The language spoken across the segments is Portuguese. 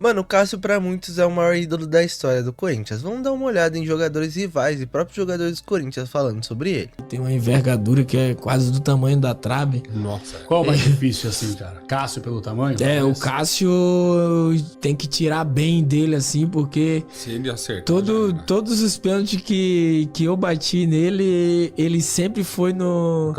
Mano, o Cássio pra muitos é o maior ídolo da história do Corinthians. Vamos dar uma olhada em jogadores rivais e próprios jogadores do Corinthians falando sobre ele. Tem uma envergadura que é quase do tamanho da trave. Nossa, qual é o mais difícil assim, cara? Cássio pelo tamanho? O Cássio tem que tirar bem dele assim, porque Se ele acertar. todos os pênaltis que eu bati nele, ele sempre foi no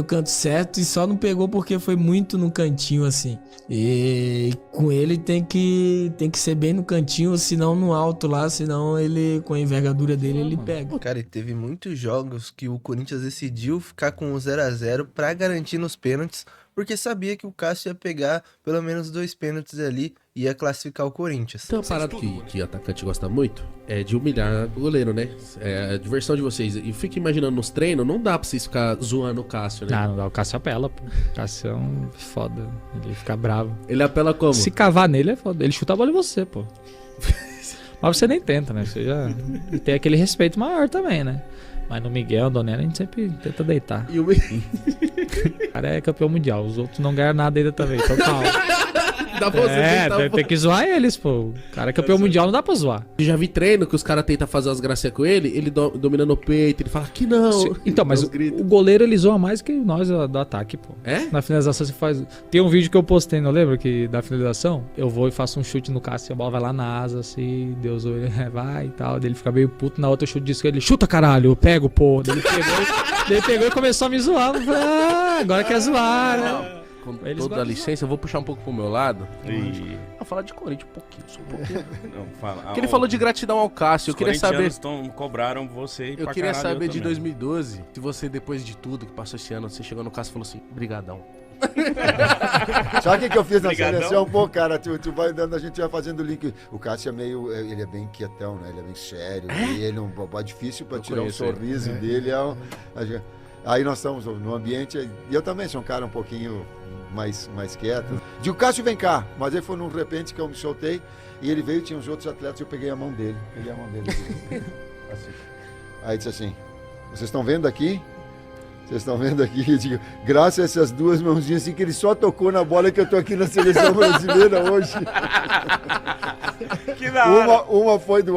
canto certo e só não pegou porque foi muito no cantinho assim. E com ele tem que ser bem no cantinho, senão no alto lá, senão ele, com a envergadura dele, ele pega. Cara, e teve muitos jogos que o Corinthians decidiu ficar com o 0x0 pra garantir nos pênaltis, porque sabia que o Cássio ia pegar pelo menos 2 pênaltis ali e ia classificar o Corinthians. Tem uma parada que atacante gosta muito, é de humilhar o goleiro, né? É a diversão de vocês. E fica imaginando nos treinos, não dá pra vocês ficar zoando o Cássio, né? Não dá. O Cássio apela, pô. O Cássio é um foda. Ele fica bravo. Ele apela como? Se cavar nele é foda. Ele chuta a bola em você, pô. Mas você nem tenta, né? Você já tem aquele respeito maior também, né? Mas no Miguel, no Donella, a gente sempre tenta deitar. E o O cara é campeão mundial. Os outros não ganham nada ainda também. Então calma. Dá pra você Tem que zoar eles, pô. O cara é campeão mundial, não dá pra zoar. Eu já vi treino que os caras tentam fazer umas gracinhas com ele, ele dominando o peito, ele fala que não. Então, mas o goleiro ele zoa mais que nós do ataque, pô. É? Na finalização você faz... Tem um vídeo que eu postei, não lembra? Que da finalização, eu vou e faço um chute no Cássio e a bola vai lá na asa, assim, Deus vai e tal. Daí ele fica meio puto, na outra eu chuto disso, ele chuta caralho, eu pego, pô. Daí ele pegou e começou a me zoar. Eu falei, agora quer zoar, né? Com Eles toda a gostam. licença, eu vou puxar um pouco pro meu lado. E... Vou falar de Corinthians um pouquinho, só um pouquinho. Não, fala. Porque ele falou de gratidão ao Cássio, eu queria saber... Cobraram você Eu pra queria caralho, saber eu de também. 2012, se você, depois de tudo que passou esse ano, você chegou no Cássio e falou assim, brigadão. Sabe o que eu fiz na Brigadão. seleção? Pô, cara, tu vai dando, a gente vai fazendo o link. O Cássio é meio, ele é bem quietão, né? Ele é bem sério. E ele é difícil pra tirar um conheço ele. sorriso dele. Aí nós estamos no ambiente, e eu também sou um cara um pouquinho mais quieto. Digo, Cássio, vem cá. Mas aí foi num repente que eu me soltei, e ele veio, tinha os outros atletas, e eu peguei a mão dele. Assim. Aí disse assim, vocês estão vendo aqui? Vocês estão vendo aqui? Eu digo, graças a essas duas mãozinhas assim, que ele só tocou na bola, que eu tô aqui na seleção brasileira hoje. Que da hora. Uma foi do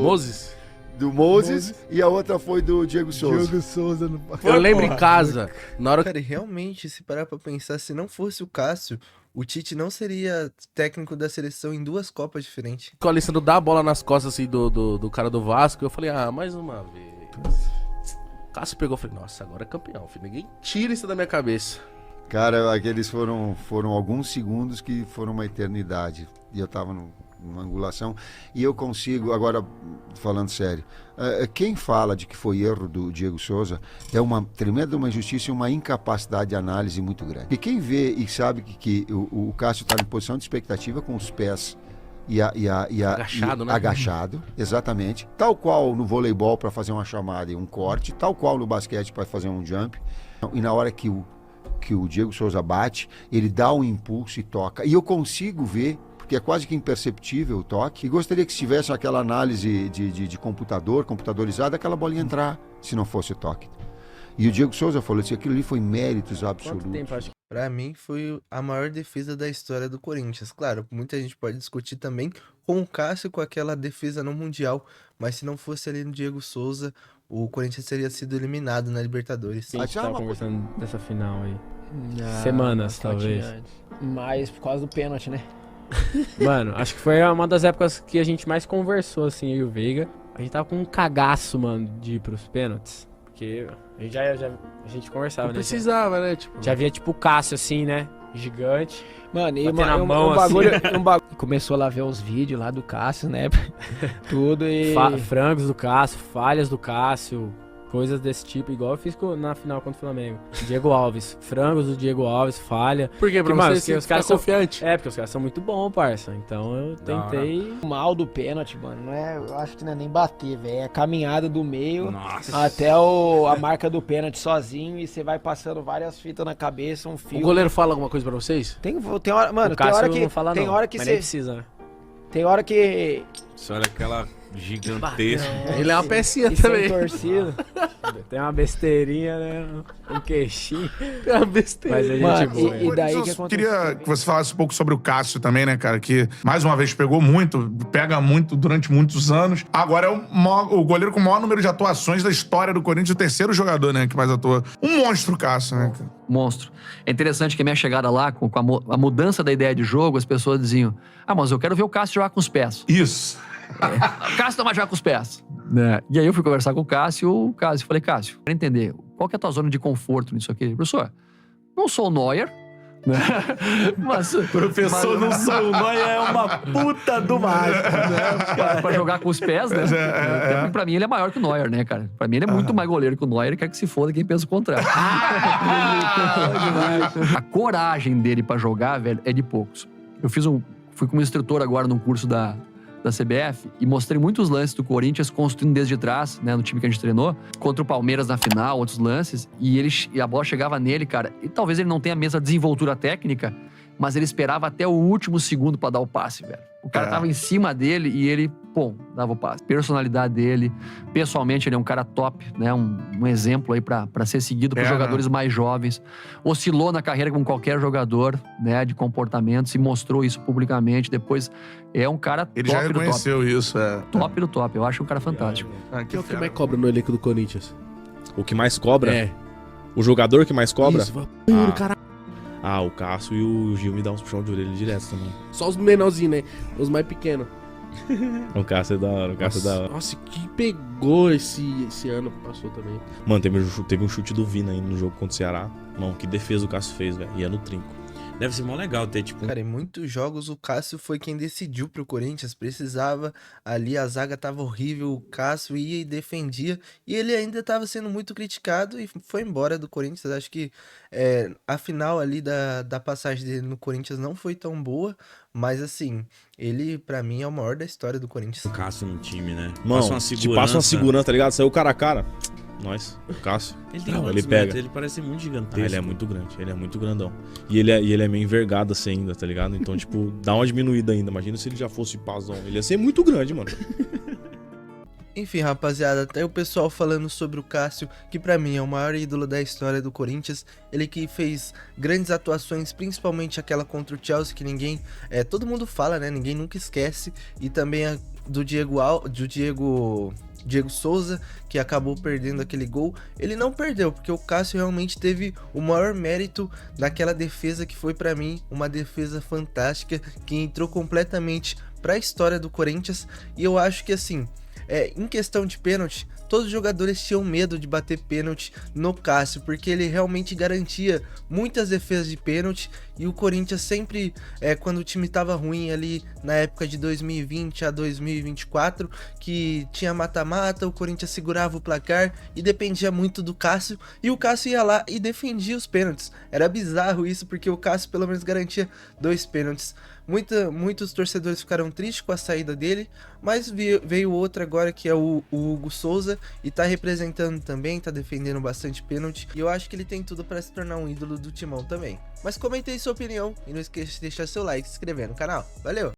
Moses? do Moses, e a outra foi do Diego Souza. Eu lembro em casa, na hora que... Cara, e realmente, se parar pra pensar, se não fosse o Cássio, o Tite não seria técnico da seleção em 2 Copas diferentes. o Alessandro dá a bola nas costas assim, do cara do Vasco, eu falei, mais uma vez. O Cássio pegou e falei, nossa, agora é campeão, filho. Ninguém tira isso da minha cabeça. Cara, aqueles foram alguns segundos que foram uma eternidade. E eu tava numa angulação, e eu consigo, agora falando sério, quem fala de que foi erro do Diego Souza é uma tremenda uma injustiça e uma incapacidade de análise muito grande. E quem vê e sabe que o Cássio está em posição de expectativa com os pés Agachado, né? Agachado, exatamente. Tal qual no voleibol para fazer uma chamada e um corte, tal qual no basquete para fazer um jump. E na hora que o Diego Souza bate, ele dá um impulso e toca. E eu consigo ver, porque é quase que imperceptível o toque, e gostaria que se tivesse aquela análise de computadorizada, aquela bolinha entrar, se não fosse o toque. E o Diego Souza falou assim, aquilo ali foi méritos absolutos. Pra mim, foi a maior defesa da história do Corinthians. Claro, muita gente pode discutir também com o Cássio, com aquela defesa no Mundial, mas se não fosse ali no Diego Souza, o Corinthians teria sido eliminado na Libertadores. A gente tava conversando dessa final aí. Ah, Semanas, talvez. Mas por causa do pênalti, né? Mano, acho que foi uma das épocas que a gente mais conversou, assim, eu e o Veiga. A gente tava com um cagaço, mano, de ir pros pênaltis. Porque a gente a gente conversava, Não né? precisava, né? Tipo... Já via, tipo, o Cássio, assim, né? Gigante. Mano, e Batendo a um mão, bagulho, começou lá a ver os vídeos lá do Cássio, né? Tudo e... Frangos do Cássio, falhas do Cássio, coisas desse tipo, igual eu fiz na final contra o Flamengo. Diego Alves, frangos do Diego Alves, falha. Por quê? Pra Mano, você os caras ficar são confiante? É, porque os caras são muito bons, parça. Então eu tentei... O mal do pênalti, mano, não é, eu acho que não é nem bater, velho. É a caminhada do meio Nossa. até a marca do pênalti sozinho e você vai passando várias fitas na cabeça, um O fio. goleiro fala alguma coisa pra vocês? Tem hora, mano, O tem Cássio hora que não fala tem não, hora que mas você nem precisa, né? tem hora que Você olha aquela Gigantesco. Ele é uma pecinha E sem também. torcida. Tem uma besteirinha, né? Um queixinho. Tem uma besteira. Mas a gente Mano, boa. e daí que Eu aconteceu? queria que você falasse um pouco sobre o Cássio também, né, cara? Que, mais uma vez, pegou muito, pega muito durante muitos anos. Agora é o goleiro com o maior número de atuações da história do Corinthians, o terceiro jogador, né, que mais atua. Um monstro, Cássio, né, cara? Monstro. É interessante que a minha chegada lá, com a mudança da ideia de jogo, as pessoas diziam: mas eu quero ver o Cássio jogar com os pés. Isso. O Cássio não vai jogar com os pés. Né? E aí eu fui conversar com o Cássio, falei: Cássio, quero entender, qual que é a tua zona de conforto nisso aqui? Professor, não sou o Neuer, né? Professor, não sou o Neuer, é uma puta do mágico. Pra jogar com os pés, né? Pra mim ele é maior que o Neuer, né, cara? Pra mim ele é muito mais goleiro que o Neuer, quer que se foda quem pensa o contrário. A coragem dele pra jogar, velho, é de poucos. Fui como instrutor agora num curso da CBF e mostrei muitos lances do Corinthians construindo desde trás, né, no time que a gente treinou, contra o Palmeiras na final, outros lances, e a bola chegava nele, cara, e talvez ele não tenha a mesma desenvoltura técnica, mas ele esperava até o último segundo pra dar o passe, velho. O cara tava em cima dele e ele, dava o passe. Personalidade dele, pessoalmente ele é um cara top, né, um exemplo aí pra ser seguido por jogadores mais jovens. Oscilou na carreira como qualquer jogador, né, de comportamento, se mostrou isso publicamente. Depois é um cara Ele top já reconheceu isso, Top do top. Eu acho um cara fantástico. Que é o que mais cobra no elenco do Corinthians? O que mais cobra? É. O jogador que mais cobra? Isso, caralho. O Cássio e o Gil me dão uns puxão de orelha direto também. Só os menorzinhos, né? Os mais pequenos. O Cássio é da hora, Nossa, que pegou esse ano que passou também. Mano, teve um chute do Vina aí no jogo contra o Ceará. Mano, que defesa o Cássio fez, velho. Ia no trinco. Deve ser mó legal ter, tipo... Cara, em muitos jogos o Cássio foi quem decidiu pro Corinthians, precisava, ali a zaga tava horrível, o Cássio ia e defendia, e ele ainda tava sendo muito criticado e foi embora do Corinthians. Acho que a final ali da passagem dele no Corinthians não foi tão boa, mas assim, ele pra mim é o maior da história do Corinthians. O Cássio no time, né? Mano, passa uma segurança, tá ligado? Saiu cara a cara. Nós, o Cássio. Ele pega. Ele parece muito gigantesco. Ele é muito grande, ele é muito grandão. E ele é meio envergado assim ainda, tá ligado? Então, tipo, dá uma diminuída ainda. Imagina se ele já fosse pazão. Ele ia ser muito grande, mano. Enfim, rapaziada, até o pessoal falando sobre o Cássio, que pra mim é o maior ídolo da história do Corinthians. Ele que fez grandes atuações, principalmente aquela contra o Chelsea, que ninguém... todo mundo fala, né? Ninguém nunca esquece. E também a do Diego Souza, que acabou perdendo aquele gol. Ele não perdeu, porque o Cássio realmente teve o maior mérito naquela defesa, que foi pra mim uma defesa fantástica, que entrou completamente pra história do Corinthians. E eu acho que assim, em questão de pênalti, todos os jogadores tinham medo de bater pênalti no Cássio, porque ele realmente garantia muitas defesas de pênalti. E o Corinthians sempre, quando o time tava ruim ali na época de 2020 a 2024, que tinha mata-mata, o Corinthians segurava o placar e dependia muito do Cássio, e o Cássio ia lá e defendia os pênaltis. Era bizarro isso, porque o Cássio pelo menos garantia 2 pênaltis. Muitos torcedores ficaram tristes com a saída dele, mas veio outro agora, que é o Hugo Souza, e tá representando também, tá defendendo bastante pênalti, e eu acho que ele tem tudo para se tornar um ídolo do Timão também. Mas comente aí sua opinião, e não esqueça de deixar seu like e se inscrever no canal. Valeu!